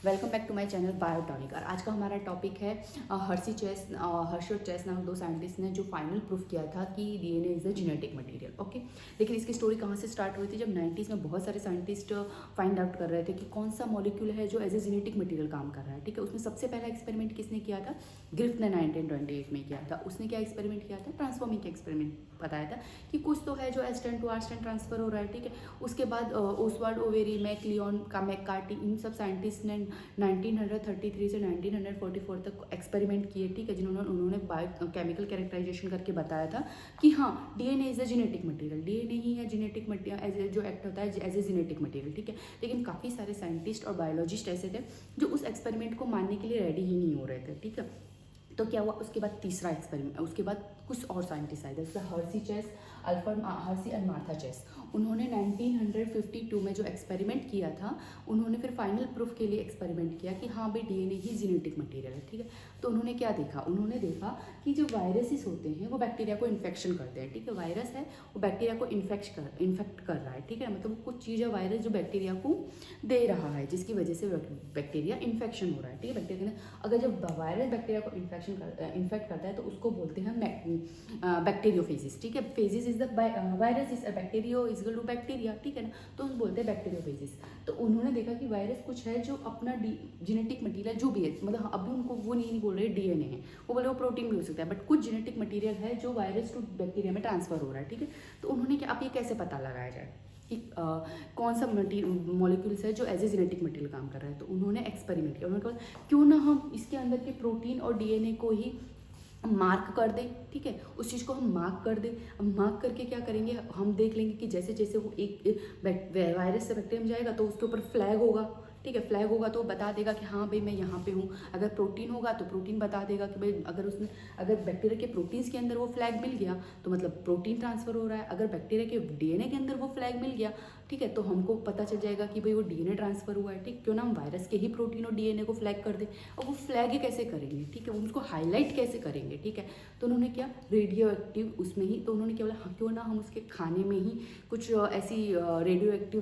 Welcome back to my channel biotonic. और आज का हमारा टॉपिक है हर्षी और चेस नामक दो साइंटिस्ट ने जो फाइनल प्रूफ किया था कि DNA is a genetic material. Okay, लेकिन इसकी स्टोरी कहाँ से स्टार्ट हुई थी? जब 90s में बहुत सारे साइंटिस्ट फाइंड आउट कर रहे थे कि कौन सा मॉलिक्यूल है जो एज ए जेनेटिक मटेरियल काम कर रहा है। ठीक है, उसमें सबसे पहला एक्सपेरिमेंट किसने किया था? ग्रिफ्थ ने 1928 में किया था। उसने क्या एक्सपेरिमेंट किया था? ट्रांसफॉर्मिंग का एक्सपेरिमेंट बताया था कि कुछ तो है जो S10 टू R10 ट्रांसफर हो रहा है। ठीक है, उसके बाद ओसवाल्ड ओवेरी, मैकलियोन का मैककार्टी, इन सब साइंटिस्ट ने 1933 से 1944 तक एक्सपेरिमेंट किए। ठीक है, उन्होंने बायो केमिकल कैरेक्टराइजेशन करके बताया था कि हाँ, DNA is a genetic material, DNA ही है जेनेटिक मटेरियल, एज जो एक्ट होता है एज ए जेनेटिक मटेरियल। ठीक है, लेकिन काफ़ी सारे साइंटिस्ट और बायोलॉजिस्ट ऐसे थे जो उस एक्सपेरिमेंट को मानने के लिए रेडी ही नहीं हो रहे थे। ठीक है, तो क्या हुआ उसके बाद तीसरा एक्सपेरिमेंट, उसके बाद कुछ और साइंटिस्ट आए थे जैसे हर्सी एंड मार्था चेस। उन्होंने 1952 में जो एक्सपेरिमेंट किया था, उन्होंने फिर फाइनल प्रूफ के लिए एक्सपेरिमेंट किया कि हाँ भाई डीएनए ही जेनेटिक मटेरियल है। ठीक है, तो उन्होंने क्या देखा? उन्होंने देखा कि जो वायरसेस होते हैं वो बैक्टीरिया को इन्फेक्शन करते हैं। ठीक है, वायरस है वो बैक्टीरिया को इन्फेक्ट कर रहा है। ठीक है, मतलब कुछ चीज़ है वायरस जो बैक्टीरिया को दे रहा है, जिसकी वजह से बैक्टीरिया इन्फेक्शन हो रहा है। ठीक है, बैक्टीरिया अगर जब वायरस बैक्टीरिया को इन्फेक्ट करता है तो उसको बोलते हैं बैक्टीरियोफेजिस। ठीक है, phages is the virus is bacterio is equal to bacteria. ठीक है ना, तो उसको बोलते हैं बैक्टीरियोफेजिस। तो उन्होंने देखा कि वायरस कुछ है जो अपना जेनेटिक मटीरियल जो भी है, मतलब अभी उनको वो नहीं बोल रहे डीएनए है, वो बोले वो प्रोटीन भी हो सकता है, बट कुछ जेनेटिक मटीरियल है जो वायरस टू बैक्टीरिया में ट्रांसफर हो रहा है। ठीक है, तो उन्होंने क्या, अब ये कैसे पता लगाया जाए कि कौन सा मॉलिक्यूल्स है जो एज ए जेनेटिक मटेरियल काम कर रहा है? तो उन्होंने एक्सपेरिमेंट किया। उन्होंने कहा क्यों ना हम इसके अंदर के प्रोटीन और डीएनए को ही मार्क कर दें। ठीक है, उस चीज़ को हम मार्क कर दें। अब मार्क करके क्या करेंगे, हम देख लेंगे कि जैसे जैसे वो एक वायरस से बैक्टीरिया में जाएगा तो उसके ऊपर फ्लैग होगा। ठीक है, फ्लैग होगा तो बता देगा कि हाँ भाई मैं यहाँ पे हूँ। अगर प्रोटीन होगा तो प्रोटीन बता देगा कि भाई अगर बैक्टीरिया के प्रोटीन्स के अंदर वो फ्लैग मिल गया तो मतलब प्रोटीन ट्रांसफर हो रहा है। अगर बैक्टीरिया के डीएनए के अंदर वो फ्लैग मिल गया, ठीक है, तो हमको पता चल जाएगा कि भाई वो डीएनए ट्रांसफर हुआ है। ठीक, क्यों ना हम वायरस के ही प्रोटीन और डीएनए को फ्लैग कर दें। और वो फ्लैग कैसे करेंगे? ठीक है, उसको हाईलाइट कैसे करेंगे? ठीक है, तो उन्होंने क्या, रेडियो एक्टिव उसमें ही, तो उन्होंने क्या बोला, हाँ क्यों ना हम उसके खाने में ही कुछ ऐसी रेडियो एक्टिव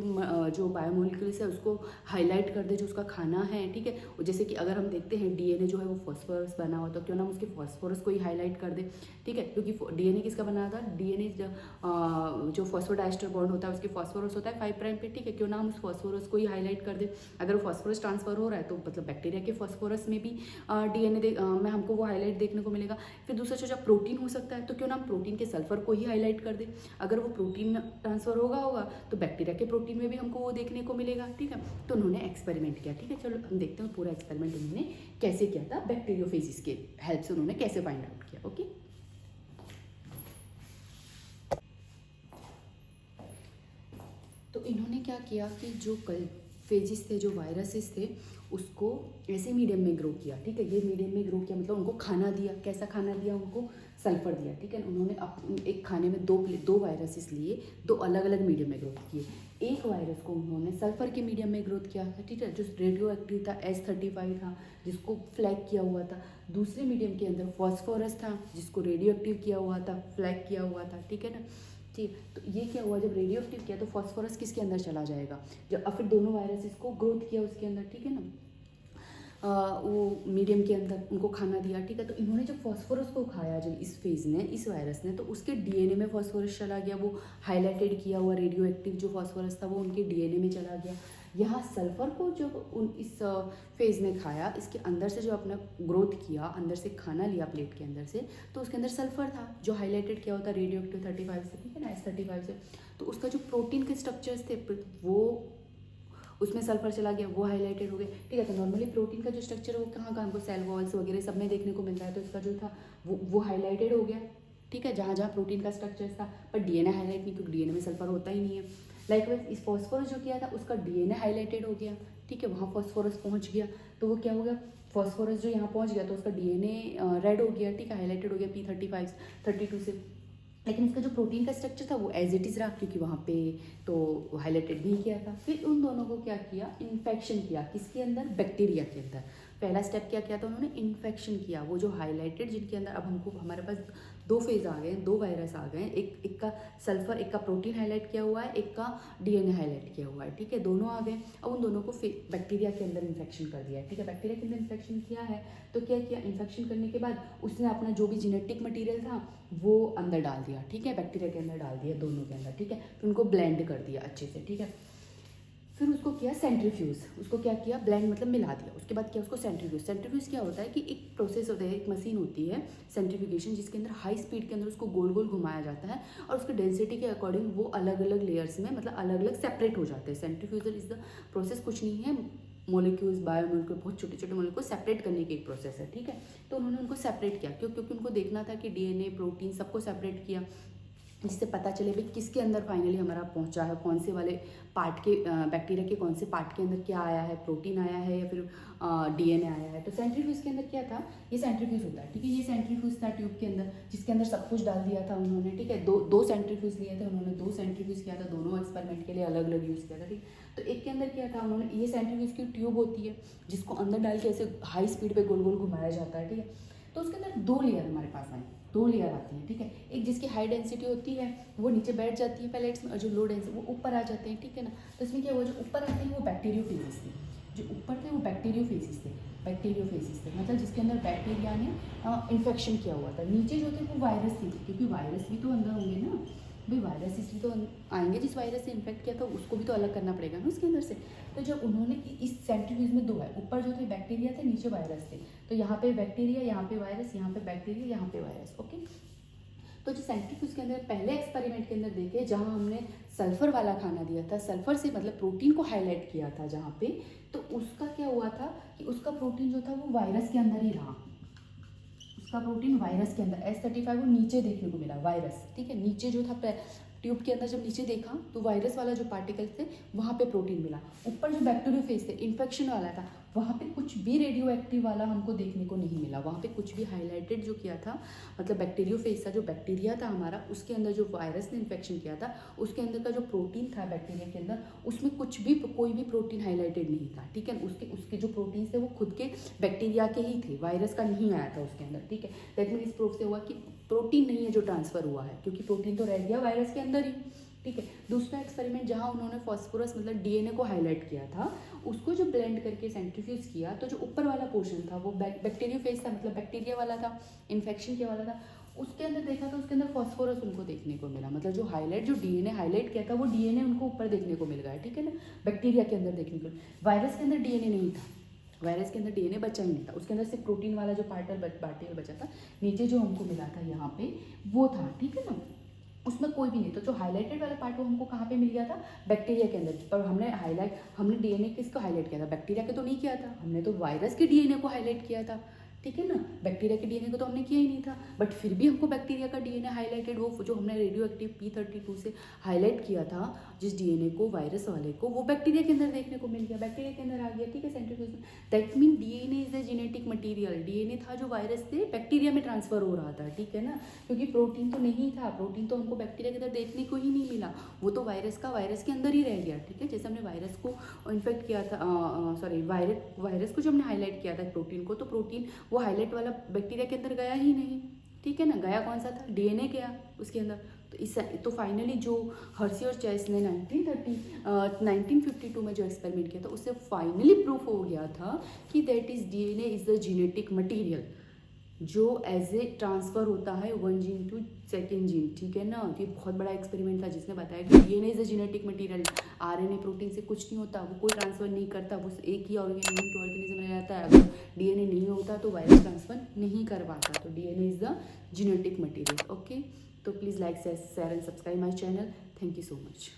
जो बायोमोलिक्यूल्स है उसको हाईलाइट कर दे जो उसका खाना है। ठीक है, जैसे कि अगर हम देखते हैं डीएनए जो है वो फॉस्फोरस बना हुआ, तो क्यों ना हम उसके फॉस्फोरस को ही हाईलाइट कर दे। ठीक है, क्योंकि डीएनए किसका बना था? डीएनए जो फॉस्फोडाइस्टर बॉन्ड होता है उसके फॉस्फोरस होता है 5 प्राइम पे। ठीक है, क्यों ना हम उस फॉस्फोरस को ही हाईलाइट कर दे। अगर वो फॉस्फोरस ट्रांसफर हो रहा है तो मतलब बैक्टीरिया के फॉस्फोरस में भी डीएनए में हमको वो हाईलाइट देखने को मिलेगा। फिर दूसरा चीज़ प्रोटीन हो सकता है, तो क्यों ना हम प्रोटीन के सल्फर को ही हाईलाइट कर दे। अगर वो प्रोटीन ट्रांसफर होगा तो बैक्टीरिया के प्रोटीन में भी हमको वो देखने को मिलेगा। ठीक है, तो उन्होंने एक्सपेरिमेंट किया। ठीक है, चलो हम देखते हैं पूरा एक्सपेरिमेंट उन्होंने कैसे किया था, बैक्टीरियोफेजिस के हेल्प से उन्होंने कैसे फाइंड आउट किया। ओके, तो इन्होंने क्या किया कि जो फेजिस थे, जो वायरसेस थे, उसको ऐसे मीडियम में ग्रो किया। ठीक है, ये मीडियम में ग्रो किया मतलब उनको खाना दिया। कैसा खाना दिया? उनको सल्फर दिया। ठीक है, उन्होंने एक खाने में दो वायरसेस लिए, दो अलग अलग मीडियम में ग्रोथ किए। एक वायरस को उन्होंने सल्फर के मीडियम में ग्रोथ किया था। ठीक है, जो रेडियो एक्टिव था S35 था, जिसको फ्लैग किया हुआ था। दूसरे मीडियम के अंदर फॉस्फोरस था, जिसको रेडियो एक्टिव किया हुआ था, फ्लैग किया हुआ था। ठीक है ना, ठीक, तो ये क्या हुआ, जब रेडियो एक्टिव किया तो फॉस्फोरस किसके अंदर चला जाएगा? जब फिर दोनों वायरसेस को ग्रोथ किया उसके अंदर। ठीक है ना, वो मीडियम के अंदर उनको खाना दिया। ठीक है, तो इन्होंने जब फॉस्फोरस को खाया, जब इस फेज ने, इस वायरस ने, तो उसके डीएनए में फॉस्फोरस चला गया। वो हाईलाइटेड किया हुआ रेडियो एक्टिव जो फॉस्फोरस था वो उनके डीएनए में चला गया। यहाँ सल्फर को जब इस फेज ने खाया, इसके अंदर से जो अपना ग्रोथ किया, अंदर से खाना लिया प्लेट के अंदर से, तो उसके अंदर सल्फर था जो हाईलाइटेड किया होता रेडियो एक्टिव 35 से। ठीक है ना, S35 से। तो उसका जो प्रोटीन के स्ट्रक्चर्स थे वो उसमें सल्फर चला गया, वो हाईलाइटेड हो गए। ठीक है, तो नॉर्मली प्रोटीन का जो स्ट्रक्चर है वो कहाँ कहाँ हमको सेल वॉल्स वगैरह सब में देखने को मिलता है, तो इसका जो था वो हाईलाइटेड हो गया। ठीक है, जहाँ जहाँ प्रोटीन का स्ट्रक्चर था, पर डीएनए हाईलाइट नहीं, क्योंकि डीएनए में सल्फर होता ही नहीं है। लाइकवाइज इस फॉस्फोरस जो किया था उसका डीएनए हाईलाइटेड हो गया। ठीक है, वहाँ फॉस्फोरस पहुँच गया, तो वो क्या हो गया, फॉस्फोरस जो यहाँ पहुँच गया तो उसका डीएनए रेड हो गया। ठीक है, हाईलाइटेड हो गया P35 32 से। लेकिन इसका जो प्रोटीन का स्ट्रक्चर था वो एज इट इज़ रहा, क्योंकि वहाँ पे तो हाईलाइटेड नहीं किया था। फिर उन दोनों को क्या किया, इन्फेक्शन किया। किसके अंदर? बैक्टीरिया के अंदर। पहला स्टेप क्या किया था उन्होंने? इन्फेक्शन किया। वो जो हाईलाइटेड जिनके अंदर अब हमको हमारे पास दो फेज आ गए, दो वायरस आ गए, एक का सल्फर, एक का प्रोटीन हाईलाइट किया हुआ है, एक का डीएनए हाईलाइट किया हुआ है, ठीक है, दोनों आ गए। अब उन दोनों को बैक्टीरिया के अंदर इन्फेक्शन कर दिया है, ठीक है, बैक्टीरिया के अंदर इन्फेक्शन किया है तो क्या किया, इन्फेक्शन करने के बाद उसने अपना जो भी जेनेटिक मटीरियल था वो अंदर डाल दिया, ठीक है, बैक्टीरिया के अंदर डाल दिया, दोनों के अंदर, ठीक है, फिर उनको ब्लेंड कर दिया अच्छे से, ठीक है, फिर उसको किया सेंट्रीफ्यूज, उसको क्या किया, ब्लेंड मतलब मिला दिया, उसके बाद किया उसको सेंट्रीफ्यूज। सेंट्रीफ्यूज क्या होता है कि एक प्रोसेस होता है, एक मशीन होती है सेंट्रीफ्यूगेशन, जिसके अंदर हाई स्पीड के अंदर उसको गोल गोल घुमाया जाता है और उसके डेंसिटी के अकॉर्डिंग वो अलग अलग लेयर्स में मतलब अलग अलग सेपरेट हो जाते हैं। सेंट्रीफ्यूजल इज द प्रोसेस, कुछ नहीं है, मोलिक्यूल्स, बायोमोलिक्यूल, बहुत छोटे छोटे मोलिक्यूल को सेपरेट करने की एक प्रोसेस है, ठीक है। तो उन्होंने उनको सेपरेट किया क्योंकि उनको देखना था कि डीएनए, प्रोटीन सबको सेपरेट किया, जिससे पता चले भाई किसके अंदर फाइनली हमारा पहुंचा है, कौन से वाले पार्ट के बैक्टीरिया के कौन से पार्ट के अंदर क्या आया है, प्रोटीन आया है या फिर डीएनए आया है। तो सेंट्रीफ्यूज के अंदर क्या था, ये सेंट्रीफ्यूज होता है, ठीक है, ये सेंट्रीफ्यूज था ट्यूब के अंदर, जिसके अंदर सब कुछ डाल दिया था उन्होंने, ठीक है, दो सेंट्रीफ्यूज लिए थे उन्होंने, दो सेंट्रीफ्यूज किया था, दोनों एक्सपेरिमेंट के लिए अलग अलग यूज़ किया था, ठीक। तो एक के अंदर क्या था उन्होंने, ये सेंट्रीफ्यूज की ट्यूब होती है जिसको अंदर डाल के ऐसे हाई स्पीड पे गोल गोल घुमाया जाता है, ठीक है। तो उसके अंदर दो लेयर हमारे पास आए, दो लेयर आती हैं, ठीक है, एक जिसकी हाई डेंसिटी होती है वो नीचे बैठ जाती है पैलेट्स में, और जो लो डेंसिटी वो ऊपर आ जाते हैं, ठीक है ना। तो इसमें क्या हुआ, जो ऊपर आते हैं वो बैक्टीरियोफेजिस थे, जो ऊपर थे वो बैक्टीरियोफेजिस थे, मतलब जिसके अंदर बैक्टीरिया ने इन्फेक्शन किया हुआ था। नीचे जो थे वो वायरस थे, क्योंकि वायरस भी तो अंदर होंगे ना भाई, वायरस इसलिए तो आएंगे, जिस वायरस से इन्फेक्ट किया था उसको भी तो अलग करना पड़ेगा ना उसके अंदर से। तो जब उन्होंने इस सेंट्रीफ्यूज में दो है, ऊपर जो थे बैक्टीरिया थे, नीचे वायरस थे, तो यहाँ पे बैक्टीरिया, यहाँ पे वायरस, यहाँ पे बैक्टीरिया, यहाँ पे वायरस, ओके। तो जो सेंट्रीफ्यूज के अंदर पहले एक्सपेरिमेंट के अंदर देखे, जहाँ हमने सल्फर वाला खाना दिया था, सल्फर से मतलब प्रोटीन को हाईलाइट किया था जहाँ पे, तो उसका क्या हुआ था कि उसका प्रोटीन जो था वो वायरस के अंदर ही रहा, उसका प्रोटीन वायरस के अंदर S35 वो नीचे देखने को मिला, वायरस, ठीक है, नीचे जो था ट्यूब के अंदर जब नीचे देखा तो वायरस वाला जो पार्टिकल्स थे वहाँ पे प्रोटीन मिला। ऊपर जो बैक्टीरियोफेज थे, इन्फेक्शन वाला था, वहाँ पे कुछ भी रेडियो एक्टिव वाला हमको देखने को नहीं मिला, वहाँ पे कुछ भी हाईलाइटेड जो किया था, मतलब बैक्टीरियोफेज था, जो बैक्टीरिया था हमारा, उसके अंदर जो वायरस ने इन्फेक्शन किया था उसके अंदर का जो प्रोटीन था बैक्टीरिया के अंदर, उसमें कुछ भी कोई भी प्रोटीन हाईलाइटेड नहीं था, ठीक है। उसके जो प्रोटीन थे वो खुद के बैक्टीरिया के ही थे, वायरस का नहीं आया था उसके अंदर, ठीक है। दैट मीन इस प्रूफ से हुआ कि प्रोटीन नहीं है जो ट्रांसफर हुआ है, क्योंकि प्रोटीन तो रह गया वायरस के अंदर ही, ठीक है। दूसरा एक्सपेरिमेंट जहाँ उन्होंने फॉस्फोरस मतलब डीएनए को हाईलाइट किया था, उसको जो ब्लेंड करके सेंट्रीफ्यूज किया, तो जो ऊपर वाला पोर्शन था वो बैक्टीरियोफेज था, मतलब बैक्टीरिया वाला था, इन्फेक्शन के वाला था, उसके अंदर देखा तो उसके अंदर फॉस्फोरस उनको देखने को मिला, मतलब जो डीएनए हाईलाइट किया था वो डीएनए उनको ऊपर देखने को मिल गया, ठीक है ना, बैक्टीरिया के अंदर देखने को। वायरस के अंदर डीएनए नहीं था, वायरस के अंदर डीएनए बचा ही नहीं था, उसके अंदर सिर्फ प्रोटीन वाला जो पार्टिकल बचा था, नीचे जो हमको मिला था यहाँ पे वो था, ठीक है ना, उसमें कोई भी नहीं। तो जो हाईलाइटेड वाला पार्ट वो हमको कहाँ पे मिल गया था, बैक्टीरिया के अंदर। पर हमने डीएनए किसको हाईलाइट किया था, बैक्टीरिया के तो नहीं किया था, हमने तो वायरस के डीएनए को हाईलाइट किया था, ठीक है ना, बैक्टीरिया के डीएनए को तो हमने किया ही नहीं था। बट फिर भी हमको बैक्टीरिया का डीएनए हाईलाइटेड, वो जो हमने रेडियो एक्टिव P32 से हाईलाइट किया था जिस डीएनए को, वायरस वाले को, वो बैक्टीरिया के अंदर देखने को मिल गया, बैक्टीरिया के अंदर आ गया, ठीक है, सेंट्रीफ्यूज में। That mean DNA is the genetic material, DNA था जो वायरस से बैक्टीरिया में ट्रांसफर हो रहा था, ठीक है ना, क्योंकि प्रोटीन तो नहीं था, प्रोटीन तो हमको बैक्टीरिया के अंदर देखने को ही नहीं मिला, वो तो वायरस के अंदर ही रह गया, ठीक है। जैसे हमने वायरस को इन्फेक्ट किया था, वायरस को जब हमने हाईलाइट किया था प्रोटीन को, तो प्रोटीन वो हाईलाइट वाला बैक्टीरिया के अंदर गया ही नहीं, ठीक है ना, गया कौन सा था, डीएनए गया उसके अंदर। तो फाइनली जो हर्सी और चेस ने 1952 में जो एक्सपेरिमेंट किया था, उससे फाइनली प्रूफ हो गया था कि that is DNA is the genetic material जो एज ए ट्रांसफ़र होता है one gene to second gene, ठीक है ना। ये बहुत बड़ा एक्सपेरिमेंट था जिसने बताया कि DNA is a genetic material, RNA protein से कुछ नहीं होता, वो कोई ट्रांसफ़र नहीं करता, वो एक ही ऑर्गेनिज्म टू ऑर्गेनिज्म में रहता है। अगर डीएनए नहीं होता तो वायरस ट्रांसफ़र नहीं कर पाता, तो DNA is the genetic material, okay. तो please like, share and subscribe my channel, thank you so much.